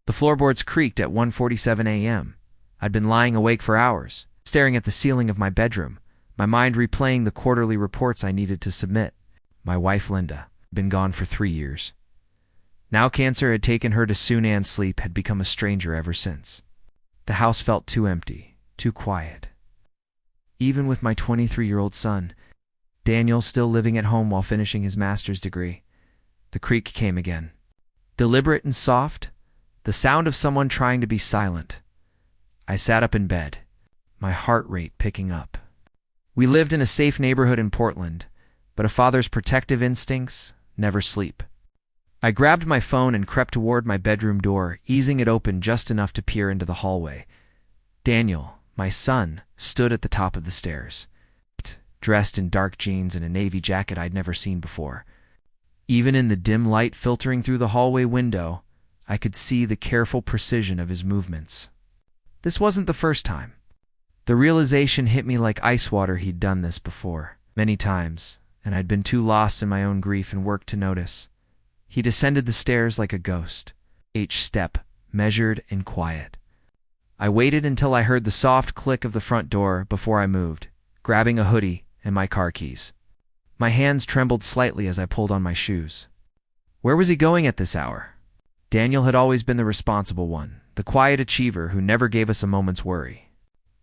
The floorboards creaked at 1:47 a.m. I'd been lying awake for hours, staring at the ceiling of my bedroom, my mind replaying the quarterly reports I needed to submit. My wife, Linda, had been gone for 3 years. Now cancer had taken her to soon, and sleep had become a stranger ever since. The house felt too empty, too quiet. Even with my 23-year-old son, Daniel, still living at home while finishing his master's degree, the creak came again. Deliberate and soft, the sound of someone trying to be silent. I sat up in bed, my heart rate picking up. We lived in a safe neighborhood in Portland, but a father's protective instincts never sleep. I grabbed my phone and crept toward my bedroom door, easing it open just enough to peer into the hallway. Daniel, my son, stood at the top of the stairs, dressed in dark jeans and a navy jacket I'd never seen before. Even in the dim light filtering through the hallway window, I could see the careful precision of his movements. This wasn't the first time. The realization hit me like ice water. He'd done this before, many times, and I'd been too lost in my own grief and work to notice. He descended the stairs like a ghost, each step measured and quiet. I waited until I heard the soft click of the front door before I moved, grabbing a hoodie and my car keys. My hands trembled slightly as I pulled on my shoes. Where was he going at this hour? Daniel had always been the responsible one, the quiet achiever who never gave us a moment's worry.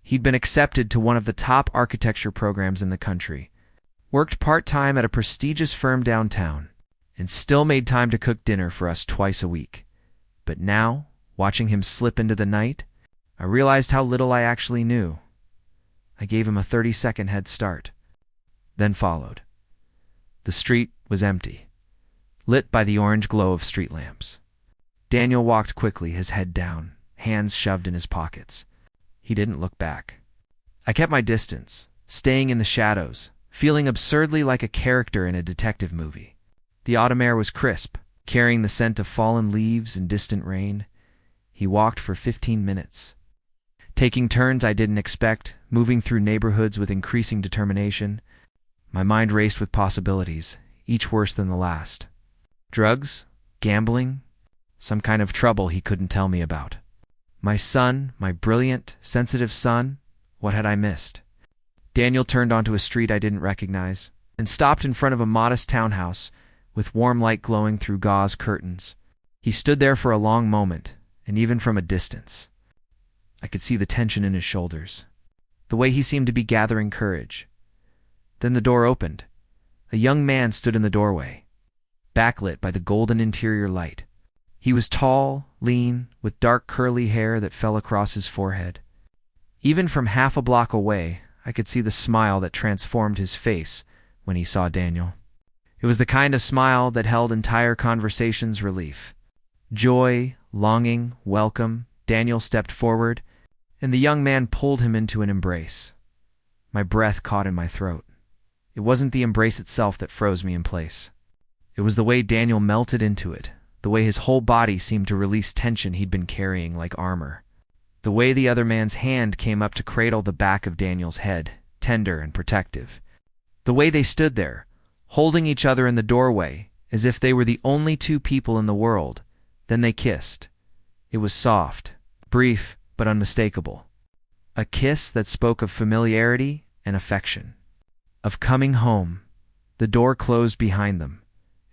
He'd been accepted to one of the top architecture programs in the country, worked part-time at a prestigious firm downtown, and still made time to cook dinner for us twice a week. But now, watching him slip into the night, I realized how little I actually knew. I gave him a 30-second head start, then followed. The street was empty, lit by the orange glow of street lamps. Daniel walked quickly, his head down, hands shoved in his pockets. He didn't look back. I kept my distance, staying in the shadows, feeling absurdly like a character in a detective movie. The autumn air was crisp, carrying the scent of fallen leaves and distant rain. He walked for 15 minutes, taking turns I didn't expect, moving through neighborhoods with increasing determination. My mind raced with possibilities, each worse than the last. Drugs? Gambling? Some kind of trouble he couldn't tell me about. My son, my brilliant, sensitive son, what had I missed? Daniel turned onto a street I didn't recognize and stopped in front of a modest townhouse with warm light glowing through gauze curtains. He stood there for a long moment, and even from a distance, I could see the tension in his shoulders, the way he seemed to be gathering courage. Then the door opened. A young man stood in the doorway, backlit by the golden interior light. He was tall, lean, with dark curly hair that fell across his forehead. Even from half a block away, I could see the smile that transformed his face when he saw Daniel. It was the kind of smile that held entire conversations relief. Joy, longing, welcome. Daniel stepped forward, and the young man pulled him into an embrace. My breath caught in my throat. It wasn't the embrace itself that froze me in place. It was the way Daniel melted into it, the way his whole body seemed to release tension he'd been carrying like armor. The way the other man's hand came up to cradle the back of Daniel's head, tender and protective. The way they stood there, holding each other in the doorway, as if they were the only two people in the world. Then they kissed. It was soft, brief, but unmistakable. A kiss that spoke of familiarity and affection, of coming home. The door closed behind them,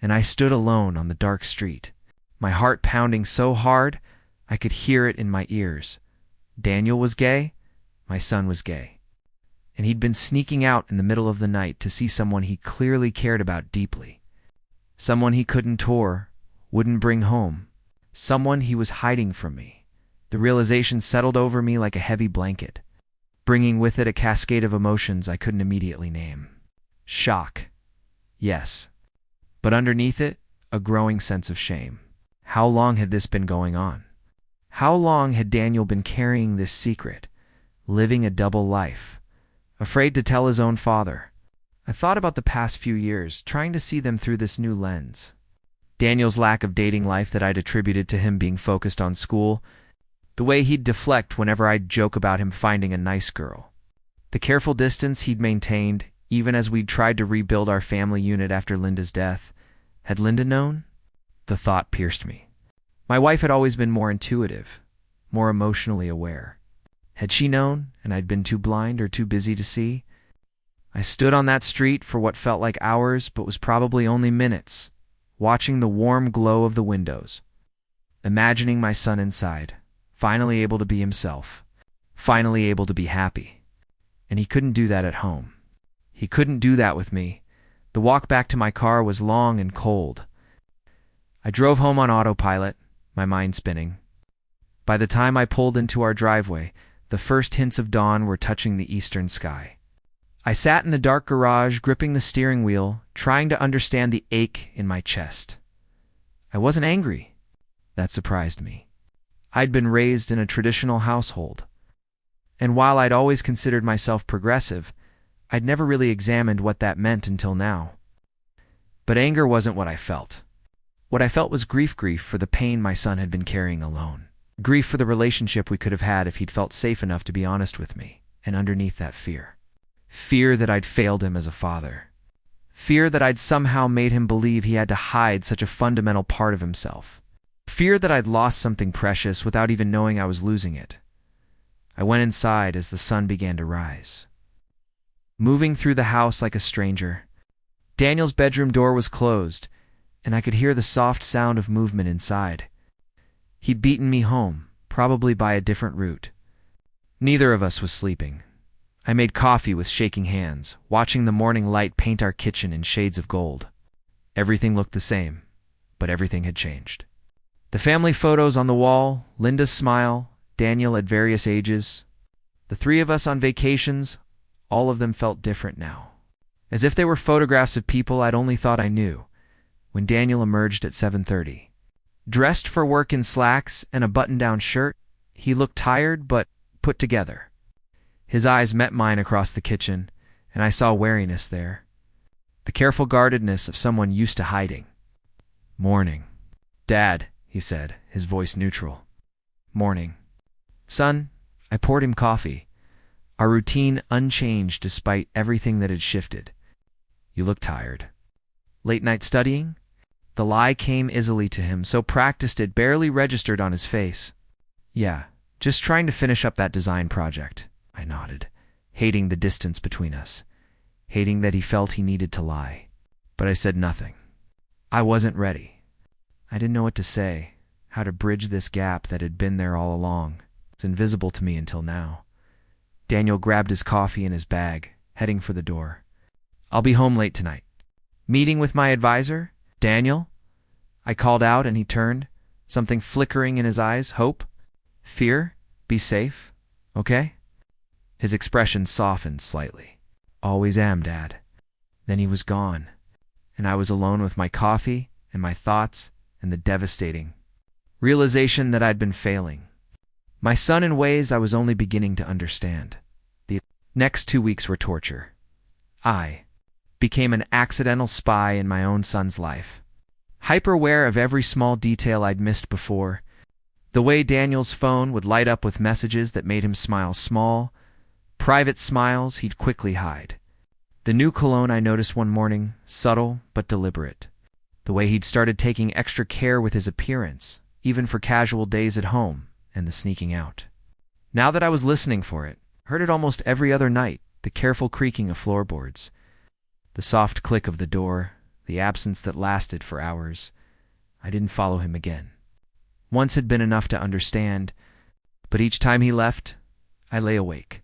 and I stood alone on the dark street, my heart pounding so hard I could hear it in my ears. Daniel was gay, my son was gay, and he'd been sneaking out in the middle of the night to see someone he clearly cared about deeply, someone he couldn't tour, wouldn't bring home, someone he was hiding from me. The realization settled over me like a heavy blanket, bringing with it a cascade of emotions I couldn't immediately name. Shock, yes, but underneath it, a growing sense of shame. How long had this been going on? How long had Daniel been carrying this secret, living a double life, afraid to tell his own father? I thought about the past few years, trying to see them through this new lens. Daniel's lack of dating life that I'd attributed to him being focused on school, the way he'd deflect whenever I'd joke about him finding a nice girl, the careful distance he'd maintained even as we'd tried to rebuild our family unit after Linda's death. Had Linda known? The thought pierced me. My wife had always been more intuitive, more emotionally aware. Had she known, and I'd been too blind or too busy to see? I stood on that street for what felt like hours but was probably only minutes, watching the warm glow of the windows, imagining my son inside, finally able to be himself, finally able to be happy. And he couldn't do that at home. He couldn't do that with me. The walk back to my car was long and cold. I drove home on autopilot, my mind spinning. By the time I pulled into our driveway, the first hints of dawn were touching the eastern sky. I sat in the dark garage, gripping the steering wheel, trying to understand the ache in my chest. I wasn't angry. That surprised me. I'd been raised in a traditional household. And while I'd always considered myself progressive, I'd never really examined what that meant until now. But anger wasn't what I felt. What I felt was grief for the pain my son had been carrying alone. Grief for the relationship we could have had if he'd felt safe enough to be honest with me, and underneath that fear. Fear that I'd failed him as a father. Fear that I'd somehow made him believe he had to hide such a fundamental part of himself. Fear that I'd lost something precious without even knowing I was losing it. I went inside as the sun began to rise. Moving through the house like a stranger, Daniel's bedroom door was closed, and I could hear the soft sound of movement inside. He'd beaten me home, probably by a different route. Neither of us was sleeping. I made coffee with shaking hands, watching the morning light paint our kitchen in shades of gold. Everything looked the same, but everything had changed. The family photos on the wall, Linda's smile, Daniel at various ages, the three of us on vacations, all of them felt different now. As if they were photographs of people I'd only thought I knew, when Daniel emerged at 7:30. Dressed for work in slacks and a button-down shirt, he looked tired but put together. His eyes met mine across the kitchen, and I saw wariness there. The careful guardedness of someone used to hiding. "Morning." "Dad," he said, his voice neutral. "Morning." "Son," I poured him coffee, our routine unchanged despite everything that had shifted. "You look tired." "Late night studying?" The lie came easily to him, so practiced it barely registered on his face. "Yeah, just trying to finish up that design project," I nodded, hating the distance between us, hating that he felt he needed to lie. But I said nothing. I wasn't ready. I didn't know what to say, how to bridge this gap that had been there all along. It's invisible to me until now. Daniel grabbed his coffee and his bag, heading for the door. "I'll be home late tonight." "Meeting with my advisor? Daniel?" I called out, and he turned, something flickering in his eyes. Hope? Fear? Be safe? Okay? His expression softened slightly. "Always am, Dad." Then he was gone, and I was alone with my coffee and my thoughts and the devastating realization that I'd been failing. My son in ways I was only beginning to understand. The next 2 weeks were torture. I became an accidental spy in my own son's life, hyper-aware of every small detail I'd missed before. The way Daniel's phone would light up with messages that made him smile small, private smiles he'd quickly hide. The new cologne I noticed one morning, subtle but deliberate. The way he'd started taking extra care with his appearance, even for casual days at home, and the sneaking out. Now that I was listening for it, heard it almost every other night, the careful creaking of floorboards, the soft click of the door, the absence that lasted for hours. I didn't follow him again. Once had been enough to understand, but each time he left, I lay awake,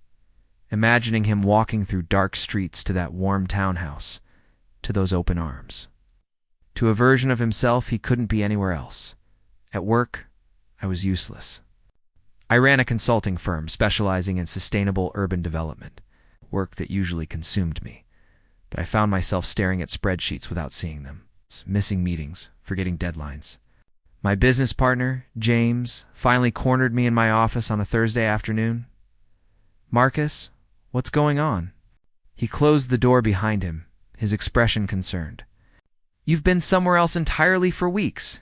imagining him walking through dark streets to that warm townhouse, to those open arms, to a version of himself he couldn't be anywhere else. At work, I was useless. I ran a consulting firm specializing in sustainable urban development, work that usually consumed me. But I found myself staring at spreadsheets without seeing them, missing meetings, forgetting deadlines. My business partner, James, finally cornered me in my office on a Thursday afternoon. "Marcus, what's going on?" He closed the door behind him, his expression concerned. "You've been somewhere else entirely for weeks."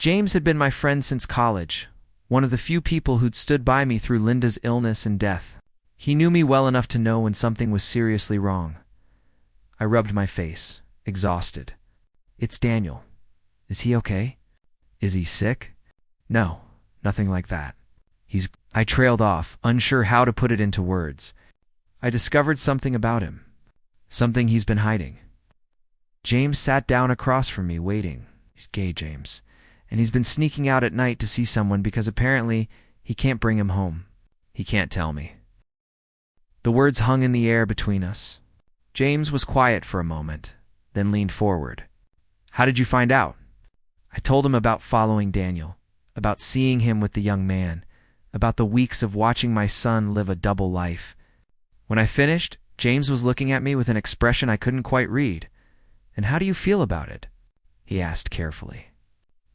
James had been my friend since college, one of the few people who'd stood by me through Linda's illness and death. He knew me well enough to know when something was seriously wrong. I rubbed my face, exhausted. "It's Daniel. Is he okay? Is he sick?" No, nothing like that. I trailed off, unsure how to put it into words. I discovered something about him. Something he's been hiding. James sat down across from me, waiting. He's gay, James. And he's been sneaking out at night to see someone because apparently he can't bring him home. He can't tell me. The words hung in the air between us. James was quiet for a moment, then leaned forward. How did you find out? I told him about following Daniel, about seeing him with the young man, about the weeks of watching my son live a double life. When I finished, James was looking at me with an expression I couldn't quite read. And how do you feel about it? He asked carefully.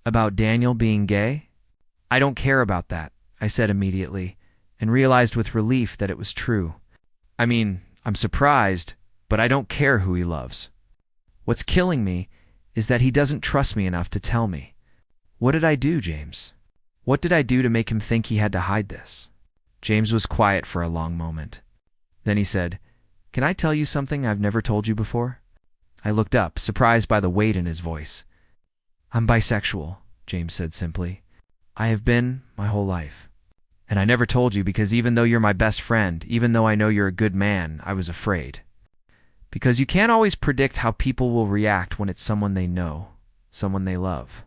About Daniel being gay? I don't care about that, I said immediately, and realized with relief that it was true. I mean, I'm surprised, but I don't care who he loves. What's killing me is that he doesn't trust me enough to tell me. What did I do, James? What did I do to make him think he had to hide this? James was quiet for a long moment. Then he said, Can I tell you something I've never told you before? I looked up, surprised by the weight in his voice. I'm bisexual, James said simply. I have been my whole life. And I never told you because even though you're my best friend, even though I know you're a good man, I was afraid. Because you can't always predict how people will react when it's someone they know, someone they love.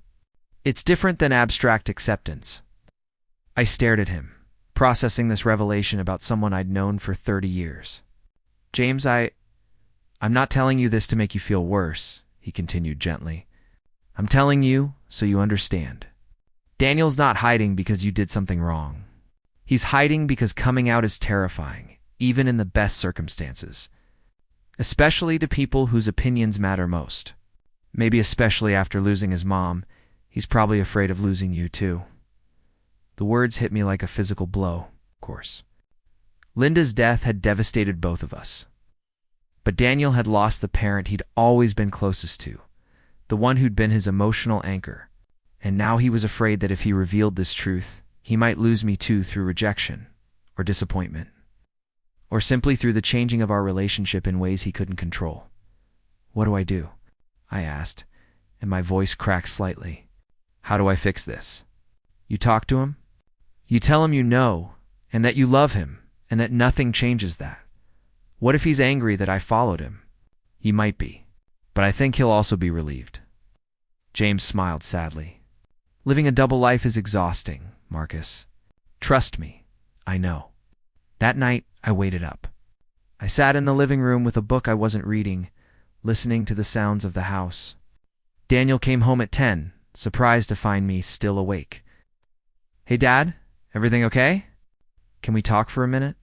It's different than abstract acceptance. I stared at him, processing this revelation about someone I'd known for 30 years. James, I'm not telling you this to make you feel worse, he continued gently. I'm telling you so you understand. Daniel's not hiding because you did something wrong. He's hiding because coming out is terrifying, even in the best circumstances. Especially to people whose opinions matter most. Maybe especially after losing his mom, he's probably afraid of losing you too. The words hit me like a physical blow, of course. Linda's death had devastated both of us. But Daniel had lost the parent he'd always been closest to, the one who'd been his emotional anchor. And now he was afraid that if he revealed this truth, he might lose me too through rejection or disappointment, or simply through the changing of our relationship in ways he couldn't control. What do I do? I asked, and my voice cracked slightly. How do I fix this? You talk to him? You tell him you know, and that you love him, and that nothing changes that. What if he's angry that I followed him? He might be, but I think he'll also be relieved. James smiled sadly. Living a double life is exhausting, Marcus. Trust me, I know. That night, I waited up. I sat in the living room with a book I wasn't reading, listening to the sounds of the house. Daniel came home at 10, surprised to find me still awake. Hey, Dad, everything okay? Can we talk for a minute?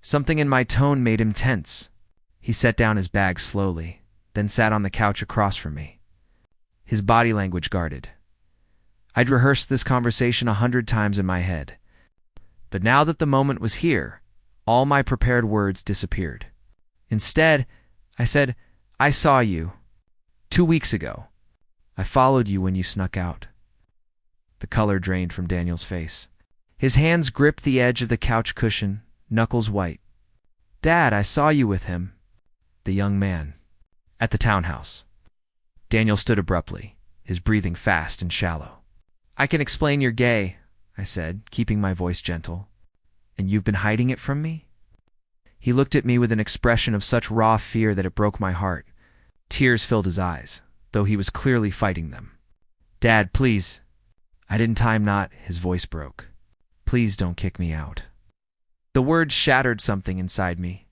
Something in my tone made him tense. He set down his bag slowly, then sat on the couch across from me. His body language guarded. I'd rehearsed this conversation 100 times in my head. But now that the moment was here, all my prepared words disappeared. Instead, I said, I saw you 2 weeks ago. I followed you when you snuck out. The color drained from Daniel's face. His hands gripped the edge of the couch cushion, knuckles white. Dad, I saw you with him. The young man. At the townhouse. Daniel stood abruptly, his breathing fast and shallow. I can explain you're gay, I said, keeping my voice gentle. And you've been hiding it from me? He looked at me with an expression of such raw fear that it broke my heart. Tears filled his eyes, though he was clearly fighting them. Dad, please. I didn't time not, his voice broke. Please don't kick me out. The words shattered something inside me.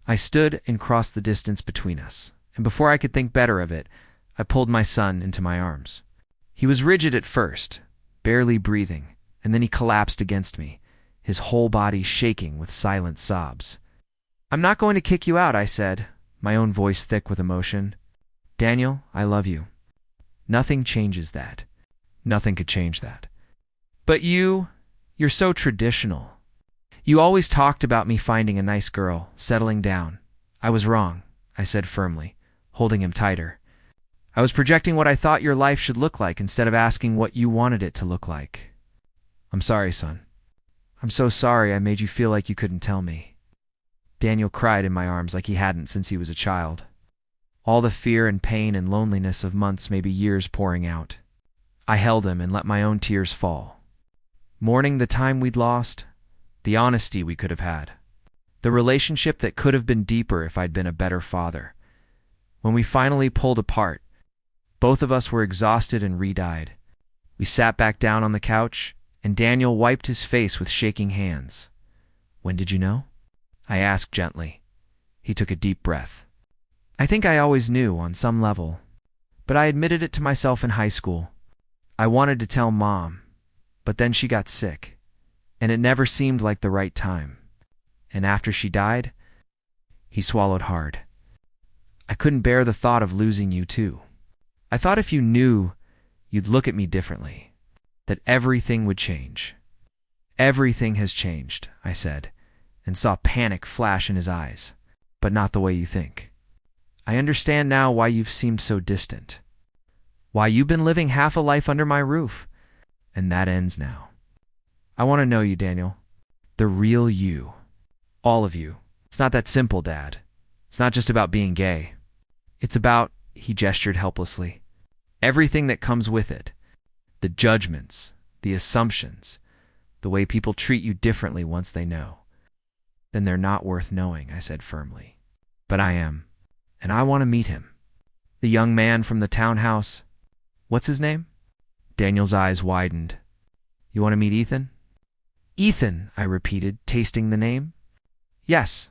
I stood and crossed the distance between us, and before I could think better of it, I pulled my son into my arms. He was rigid at first, barely breathing, and then he collapsed against me, his whole body shaking with silent sobs. I'm not going to kick you out, I said, my own voice thick with emotion. Daniel, I love you. Nothing changes that. Nothing could change that. But you're so traditional. You always talked about me finding a nice girl, settling down. I was wrong, I said firmly, holding him tighter. I was projecting what I thought your life should look like instead of asking what you wanted it to look like. I'm sorry, son. I'm so sorry I made you feel like you couldn't tell me. Daniel cried in my arms like he hadn't since he was a child. All the fear and pain and loneliness of months, maybe years, pouring out. I held him and let my own tears fall, mourning the time we'd lost, the honesty we could have had, the relationship that could have been deeper if I'd been a better father. When we finally pulled apart, both of us were exhausted and re-died. We sat back down on the couch, and Daniel wiped his face with shaking hands. "When did you know?" I asked gently. He took a deep breath. "I think I always knew on some level, but I admitted it to myself in high school. I wanted to tell Mom, but then she got sick, and it never seemed like the right time. And after she died," he swallowed hard, "I couldn't bear the thought of losing you too. I thought if you knew, you'd look at me differently, that everything would change." "Everything has changed," I said, and saw panic flash in his eyes, "but not the way you think. I understand now why you've seemed so distant, why you've been living half a life under my roof, and that ends now. I want to know you, Daniel, the real you, all of you. It's not that simple, Dad. It's not just about being gay. It's about," he gestured helplessly, "everything that comes with it. The judgments, the assumptions, the way people treat you differently once they know." "Then they're not worth knowing," I said firmly. "But I am, and I want to meet him. The young man from the townhouse. What's his name?" Daniel's eyes widened. "You want to meet Ethan?" "Ethan," I repeated, tasting the name. "Yes.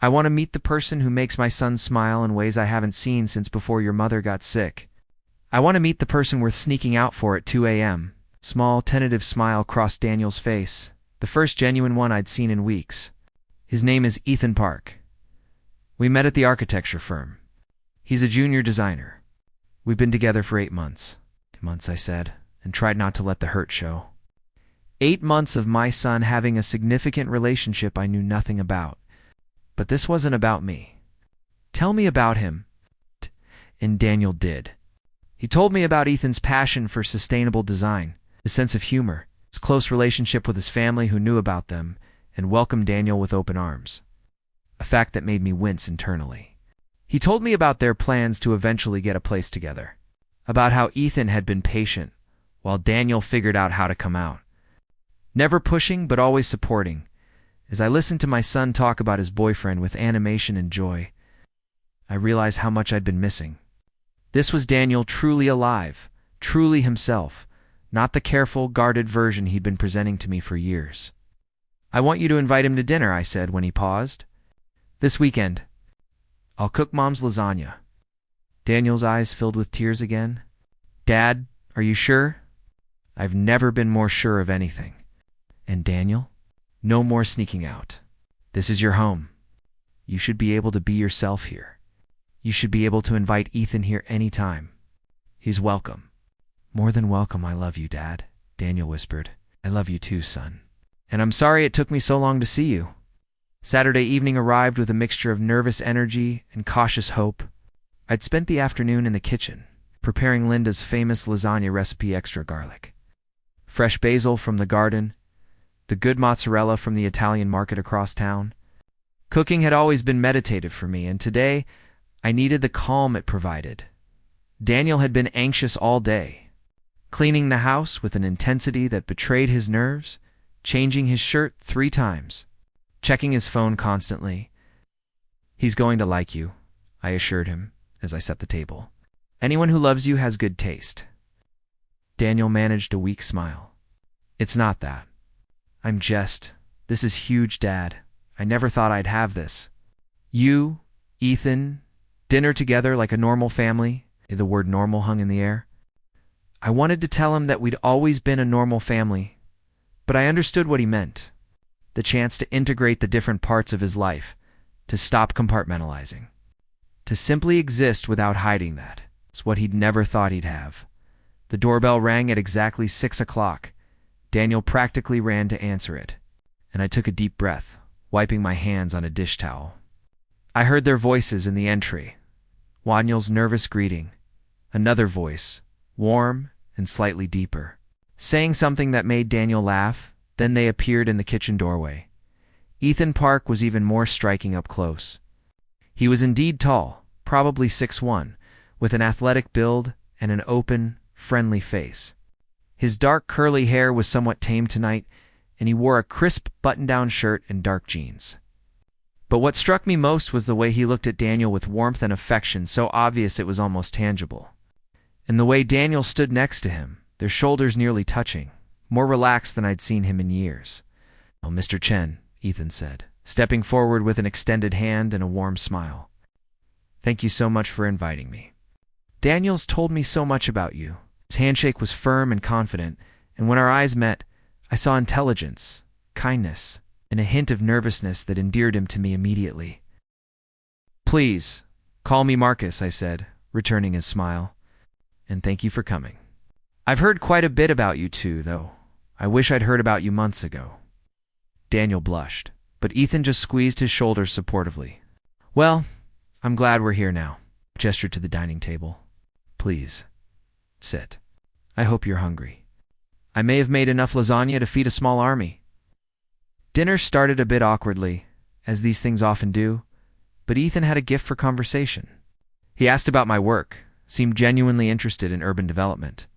I want to meet the person who makes my son smile in ways I haven't seen since before your mother got sick. I want to meet the person worth sneaking out for at 2 a.m. Small, tentative smile crossed Daniel's face, the first genuine one I'd seen in weeks. "His name is Ethan Park. We met at the architecture firm. He's a junior designer. We've been together for 8 months. 8 months, I said, and tried not to let the hurt show. 8 months of my son having a significant relationship I knew nothing about. But this wasn't about me. "Tell me about him." And Daniel did. He told me about Ethan's passion for sustainable design, his sense of humor, his close relationship with his family who knew about them and welcomed Daniel with open arms, a fact that made me wince internally. He told me about their plans to eventually get a place together, about how Ethan had been patient while Daniel figured out how to come out, never pushing but always supporting. As I listened to my son talk about his boyfriend with animation and joy, I realized how much I'd been missing. This was Daniel truly alive, truly himself, not the careful, guarded version he'd been presenting to me for years. "I want you to invite him to dinner," I said when he paused. "This weekend. I'll cook Mom's lasagna." Daniel's eyes filled with tears again. "Dad, are you sure?" "I've never been more sure of anything." "And Daniel? No more sneaking out. This is your home. You should be able to be yourself here. You should be able to invite Ethan here anytime. He's welcome." "More than welcome. I love you, Dad," Daniel whispered. "I love you too, son. And I'm sorry it took me so long to see you." Saturday evening arrived with a mixture of nervous energy and cautious hope. I'd spent the afternoon in the kitchen, preparing Linda's famous lasagna recipe, extra garlic, fresh basil from the garden, the good mozzarella from the Italian market across town. Cooking had always been meditative for me, and today I needed the calm it provided. Daniel had been anxious all day, cleaning the house with an intensity that betrayed his nerves, changing his shirt 3 times, checking his phone constantly. "He's going to like you," I assured him as I set the table. "Anyone who loves you has good taste." Daniel managed a weak smile. "It's not that. This is huge, Dad. I never thought I'd have this. You, Ethan, dinner together like a normal family." The word normal hung in the air. I wanted to tell him that we'd always been a normal family, but I understood what he meant. The chance to integrate the different parts of his life, to stop compartmentalizing, to simply exist without hiding that. It's what he'd never thought he'd have. The doorbell rang at exactly 6 o'clock. Daniel practically ran to answer it, and I took a deep breath, wiping my hands on a dish towel. I heard their voices in the entry. Daniel's nervous greeting, another voice, warm and slightly deeper, saying something that made Daniel laugh. Then they appeared in the kitchen doorway. Ethan Park was even more striking up close. He was indeed tall, probably 6'1", with an athletic build and an open, friendly face. His dark curly hair was somewhat tame tonight, and he wore a crisp button-down shirt and dark jeans. But what struck me most was the way he looked at Daniel with warmth and affection so obvious it was almost tangible. And the way Daniel stood next to him, their shoulders nearly touching, more relaxed than I'd seen him in years. "Oh, Mr. Chen," Ethan said, stepping forward with an extended hand and a warm smile. "Thank you so much for inviting me. Daniel's told me so much about you." His handshake was firm and confident, and when our eyes met, I saw intelligence, kindness, and a hint of nervousness that endeared him to me immediately. "Please, call me Marcus," I said, returning his smile. "And thank you for coming. I've heard quite a bit about you two, though. I wish I'd heard about you months ago." Daniel blushed, but Ethan just squeezed his shoulders supportively. "Well, I'm glad we're here now." I gestured to the dining table. "Please, sit. I hope you're hungry. I may have made enough lasagna to feed a small army." Dinner started a bit awkwardly, as these things often do, but Ethan had a gift for conversation. He asked about my work, seemed genuinely interested in urban development,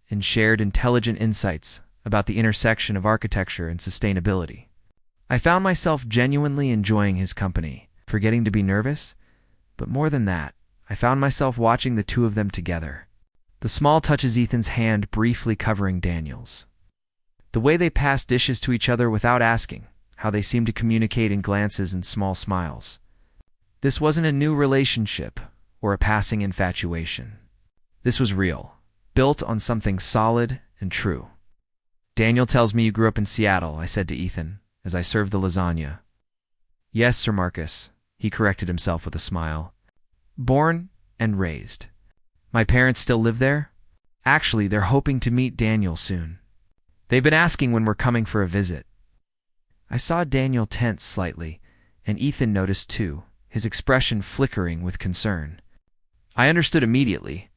and shared intelligent insights about the intersection of architecture and sustainability. I found myself genuinely enjoying his company, forgetting to be nervous, but more than that, I found myself watching the two of them together. The small touches Ethan's hand briefly covering Daniel's. The way they passed dishes to each other without asking, how they seemed to communicate in glances and small smiles. This wasn't a new relationship or a passing infatuation. This was real, built on something solid and true. "Daniel tells me you grew up in Seattle," I said to Ethan, as I served the lasagna. "Yes, Sir Marcus," he corrected himself with a smile. "Born and raised. My parents still live there. Actually, they're hoping to meet Daniel soon. They've been asking when we're coming for a visit." I saw Daniel tense slightly, and Ethan noticed too, his expression flickering with concern. I understood immediately.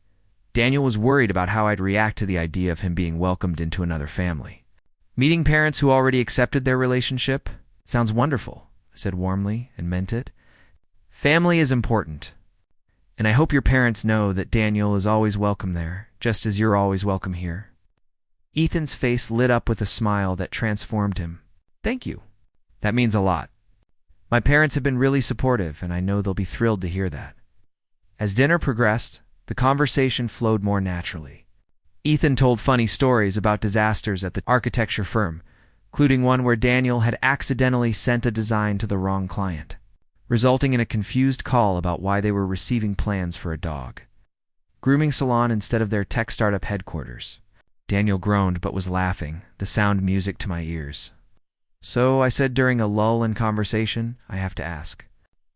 Daniel was worried about how I'd react to the idea of him being welcomed into another family. "Meeting parents who already accepted their relationship? Sounds wonderful," I said warmly and meant it. "Family is important. And I hope your parents know that Daniel is always welcome there, just as you're always welcome here." Ethan's face lit up with a smile that transformed him. "Thank you. That means a lot. My parents have been really supportive, and I know they'll be thrilled to hear that." As dinner progressed, the conversation flowed more naturally. Ethan told funny stories about disasters at the architecture firm, including one where Daniel had accidentally sent a design to the wrong client, resulting in a confused call about why they were receiving plans for a dog grooming salon instead of their tech startup headquarters. Daniel groaned but was laughing, the sound music to my ears. "So," I said during a lull in conversation, "I have to ask,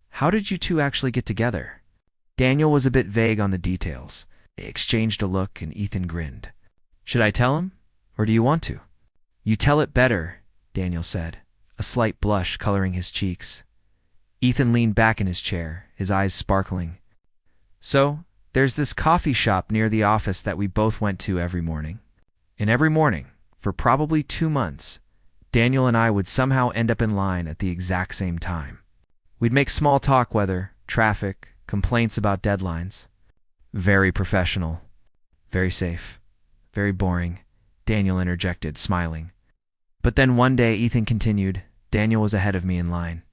how did you two actually get together?" Daniel was a bit vague on the details. They exchanged a look and Ethan grinned. "Should I tell him, or do you want to?" "You tell it better," Daniel said, a slight blush coloring his cheeks. Ethan leaned back in his chair, his eyes sparkling. "So, there's this coffee shop near the office that we both went to every morning. And every morning, for probably 2 months, Daniel and I would somehow end up in line at the exact same time. We'd make small talk, weather, traffic, complaints about deadlines. Very professional, very safe, very boring," Daniel interjected, smiling. But then one day, Ethan continued, Daniel was ahead of me in line.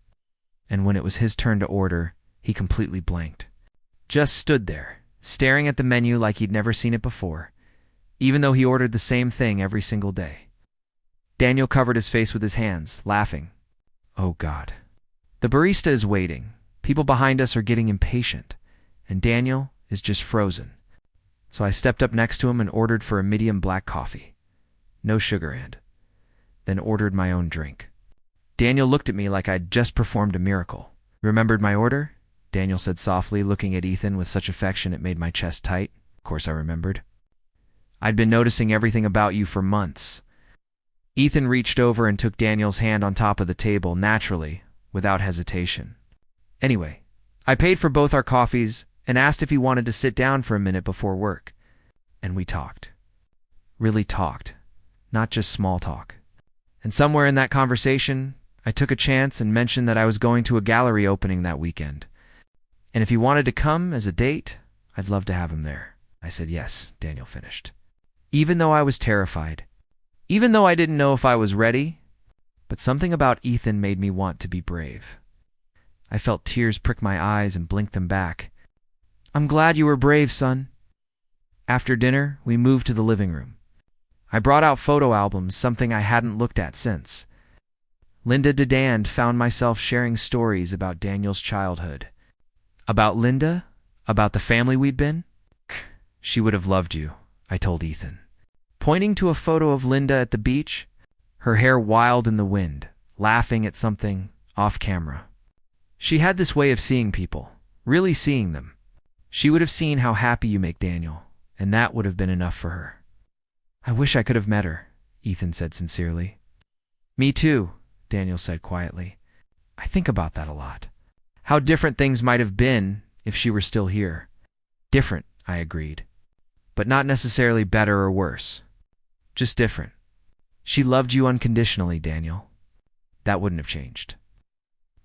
And when it was his turn to order, he completely blanked. Just stood there, staring at the menu like he'd never seen it before, even though he ordered the same thing every single day. Daniel covered his face with his hands, laughing. "Oh God. The barista is waiting. People behind us are getting impatient. And Daniel is just frozen." So I stepped up next to him and ordered for a medium black coffee. No sugar and then ordered my own drink. Daniel looked at me like I'd just performed a miracle. "Remembered my order?" Daniel said softly, looking at Ethan with such affection it made my chest tight. Of course I remembered. "I'd been noticing everything about you for months." Ethan reached over and took Daniel's hand on top of the table, naturally, without hesitation. Anyway, I paid for both our coffees and asked if he wanted to sit down for a minute before work. And we talked. Really talked. Not just small talk. And somewhere in that conversation, I took a chance and mentioned that I was going to a gallery opening that weekend. And if he wanted to come as a date, I'd love to have him there. I said yes, Daniel finished. Even though I was terrified, even though I didn't know if I was ready, but something about Ethan made me want to be brave. I felt tears prick my eyes and blinked them back. I'm glad you were brave, son. After dinner, we moved to the living room. I brought out photo albums, something I hadn't looked at since. Linda Dedand found myself sharing stories about Daniel's childhood. About Linda? About the family we'd been? She would have loved you, I told Ethan, pointing to a photo of Linda at the beach, her hair wild in the wind, laughing at something off camera. She had this way of seeing people, really seeing them. She would have seen how happy you make Daniel, and that would have been enough for her. I wish I could have met her, Ethan said sincerely. Me too, Daniel said quietly. I think about that a lot. How different things might have been if she were still here. Different, I agreed. But not necessarily better or worse. Just different. She loved you unconditionally, Daniel. That wouldn't have changed.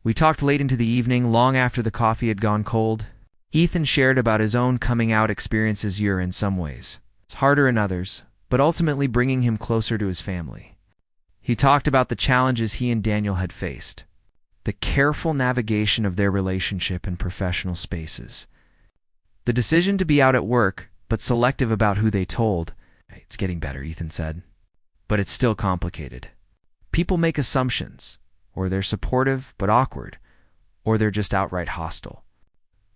We talked late into the evening, long after the coffee had gone cold. Ethan shared about his own coming out experiences year in some ways. It's harder in others, but ultimately bringing him closer to his family. He talked about the challenges he and Daniel had faced, the careful navigation of their relationship in professional spaces, the decision to be out at work, but selective about who they told. It's getting better, Ethan said, but it's still complicated. People make assumptions, or they're supportive but awkward, or they're just outright hostile.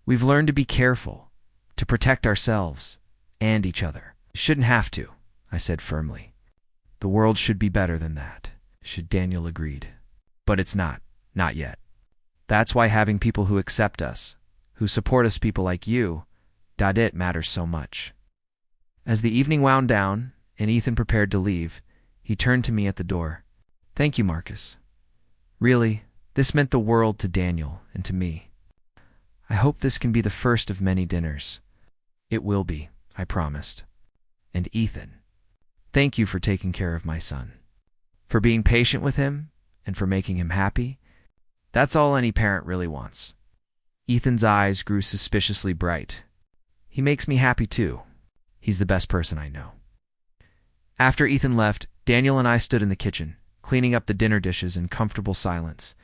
We've learned to be careful, to protect ourselves and each other. You shouldn't have to, I said firmly. The world should be better than that, Daniel agreed. But it's not yet. That's why having people who accept us, who support us, people like you, it matters so much. As the evening wound down and Ethan prepared to leave, he turned to me at the door. Thank you, Marcus. Really, this meant the world to Daniel and to me. I hope this can be the first of many dinners. It will be, I promised. And Ethan, thank you for taking care of my son, for being patient with him, and for making him happy. That's all any parent really wants. Ethan's eyes grew suspiciously bright. He makes me happy too. He's the best person I know. After Ethan left, Daniel and I stood in the kitchen, cleaning up the dinner dishes in comfortable silence.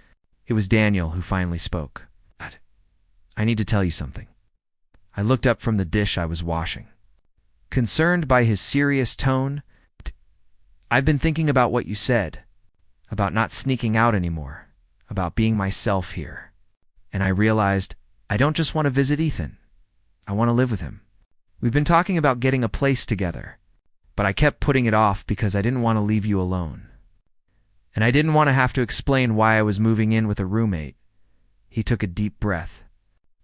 It was Daniel who finally spoke. I need to tell you something. I looked up from the dish I was washing. Concerned by his serious tone, I've been thinking about what you said, about not sneaking out anymore, about being myself here. And I realized I don't just want to visit Ethan. I want to live with him. We've been talking about getting a place together, but I kept putting it off because I didn't want to leave you alone. And I didn't want to have to explain why I was moving in with a roommate. He took a deep breath.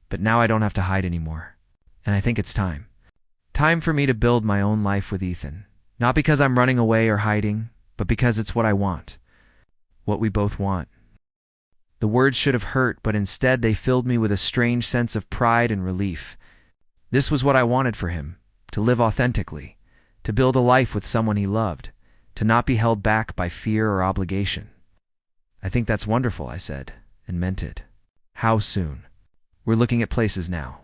But now I don't have to hide anymore. And I think it's time. Time for me to build my own life with Ethan. Not because I'm running away or hiding, but because it's what I want. What we both want. The words should have hurt, but instead they filled me with a strange sense of pride and relief. This was what I wanted for him, to live authentically, to build a life with someone he loved, to not be held back by fear or obligation. I think that's wonderful, I said, and meant it. How soon? We're looking at places now.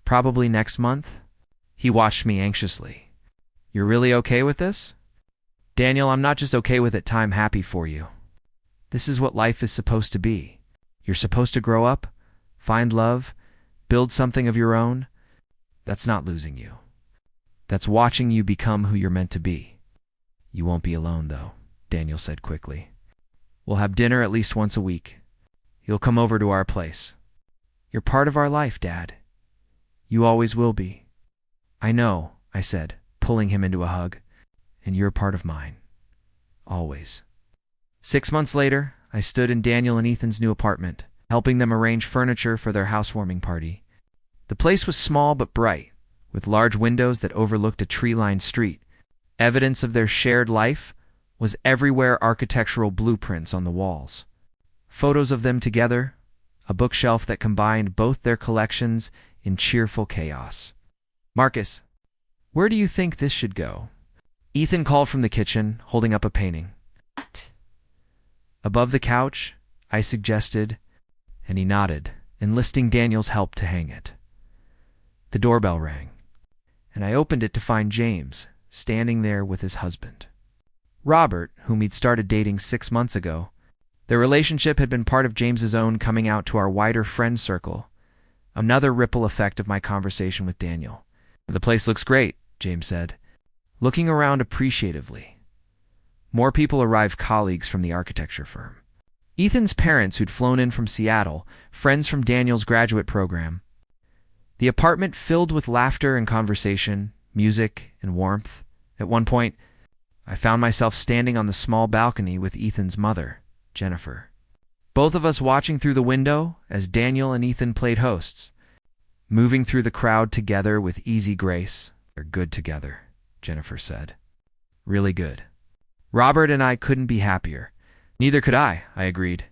Probably next month? He watched me anxiously. You're really okay with this? Daniel, I'm not just okay with it, I'm happy for you. This is what life is supposed to be. You're supposed to grow up, find love, build something of your own. That's not losing you. That's watching you become who you're meant to be. You won't be alone, though, Daniel said quickly. We'll have dinner at least once a week. You'll come over to our place. You're part of our life, Dad. You always will be. I know, I said, pulling him into a hug. And you're part of mine. Always. 6 months later, I stood in Daniel and Ethan's new apartment, helping them arrange furniture for their housewarming party. The place was small but bright, with large windows that overlooked a tree-lined street. Evidence of their shared life was everywhere, architectural blueprints on the walls. Photos of them together, a bookshelf that combined both their collections in cheerful chaos. Marcus, where do you think this should go? Ethan called from the kitchen, holding up a painting. What? Above the couch, I suggested, and he nodded, enlisting Daniel's help to hang it. The doorbell rang, and I opened it to find James standing there with his husband, Robert, whom he'd started dating 6 months ago. Their relationship had been part of James's own coming out to our wider friend circle, another ripple effect of my conversation with Daniel. "The place looks great," James said, looking around appreciatively. More people arrived, colleagues from the architecture firm, Ethan's parents who'd flown in from Seattle, friends from Daniel's graduate program. The apartment filled with laughter and conversation, music and warmth. At one point, I found myself standing on the small balcony with Ethan's mother, Jennifer. Both of us watching through the window as Daniel and Ethan played hosts, moving through the crowd together with easy grace. "They're good together," Jennifer said. "Really good. Robert and I couldn't be happier." "Neither could I agreed.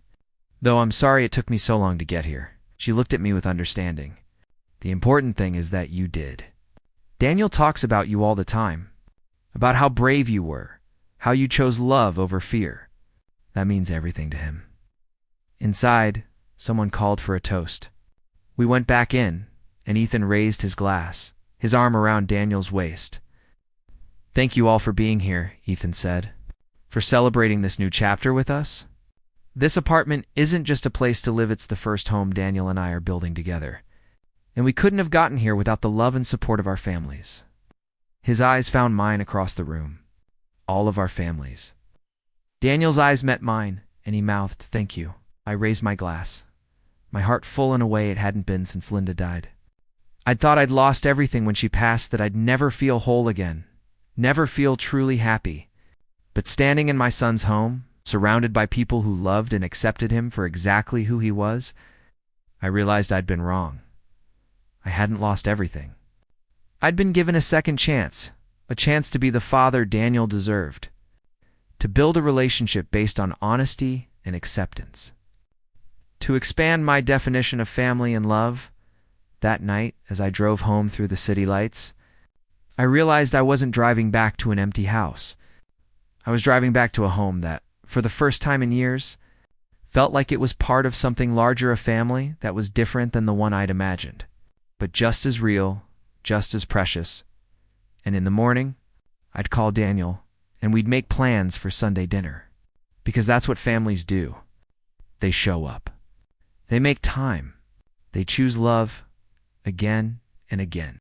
"Though I'm sorry it took me so long to get here." She looked at me with understanding. "The important thing is that you did. Daniel talks about you all the time, about how brave you were, how you chose love over fear. That means everything to him." Inside, someone called for a toast. We went back in, and Ethan raised his glass, his arm around Daniel's waist. "Thank you all for being here," Ethan said, "for celebrating this new chapter with us. This apartment isn't just a place to live, it's the first home Daniel and I are building together. And we couldn't have gotten here without the love and support of our families." His eyes found mine across the room. "All of our families." Daniel's eyes met mine, and he mouthed, "Thank you." I raised my glass, my heart full in a way it hadn't been since Linda died. I'd thought I'd lost everything when she passed, that I'd never feel whole again, never feel truly happy. But standing in my son's home, surrounded by people who loved and accepted him for exactly who he was, I realized I'd been wrong. I hadn't lost everything. I'd been given a second chance, a chance to be the father Daniel deserved, to build a relationship based on honesty and acceptance, to expand my definition of family and love. That night, as I drove home through the city lights, I realized I wasn't driving back to an empty house. I was driving back to a home that, for the first time in years, felt like it was part of something larger, a family that was different than the one I'd imagined, but just as real, just as precious. And in the morning, I'd call Daniel, and we'd make plans for Sunday dinner. Because that's what families do. They show up. They make time. They choose love again and again.